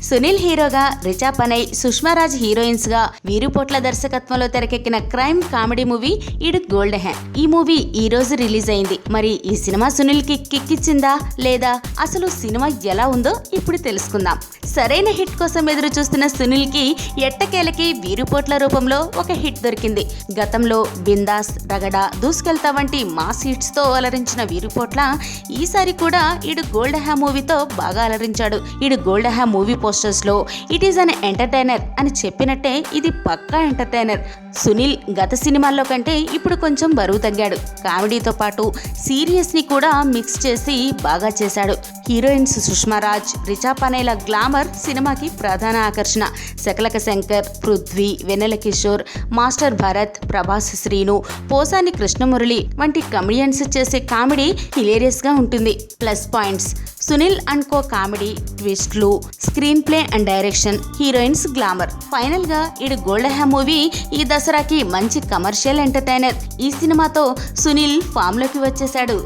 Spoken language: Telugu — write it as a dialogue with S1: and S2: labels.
S1: సునీల్ హీరోగా, రిచా పనై, సుష్మారాజ్ హీరోయిన్స్ గా వీరుపోట్ల దర్శకత్వంలో తెరకెక్కిన క్రైమ్ కామెడీ మూవీ ఇడు గోల్డ్ హ్యాండ్. ఈ మూవీ ఈ రోజు రిలీజ్ అయింది. మరి ఈ సినిమా సునీల్ కి కిక్కిచ్చిందా లేదా, అసలు సినిమా ఎలా ఉందో ఇప్పుడు తెలుసుకుందాం. సరైన హిట్ కోసం ఎదురు చూస్తున్న సునీల్ కి ఎట్టకేలకి వీరుపోట్ల రూపంలో ఒక హిట్ దొరికింది. గతంలో బిందాస్, రగడ, దూసుకెళ్తా వంటి మాస్ హిట్స్ తో అలరించిన వీరుపోట్ల ఈసారి కూడా ఇడు గోల్డ్ హ్యామ్ మూవీతో బాగా అలరించాడు. ఇడు గోల్డ్ హ్యామ్ మూవీ పోస్టర్స్ లో ఇట్ ఈస్ అన్ ఎంటర్టైనర్ అని చెప్పినట్టే ఇది పక్కా ఎంటర్టైనర్. సునీల్ గత సినిమాల్లో కంటే ఇప్పుడు కొంచెం బరువు తగ్గాడు. కామెడీతో పాటు సీరియస్ ని కూడా మిక్స్ చేసి బాగా చేశాడు. హీరోయిన్స్ సుష్మారాజ్, రిచా పనేల గ్లామర్ సినిమాకి ప్రధాన ఆకర్షణ. శకలక శంకర్, పృథ్వీ, వెన్నెల కిషోర్, మాస్టర్ భరత్, ప్రభాస్, శ్రీను, పోసాని కృష్ణమురళి వంటి కమెడియన్స్ చేసే కామెడీ హిలేరియస్ గా ఉంటుంది. Plus points: Sunil and co comedy, ట్విస్ట్లు, screenplay and direction, heroines glamour. Final గా ఇడు గోల్డ్ హ్యామ్ మూవీ ఈ దసరాకి మంచి కమర్షియల్ ఎంటర్టైనర్. ఈ సినిమాతో సునీల్ ఫామ్ లోకి వచ్చేశాడు.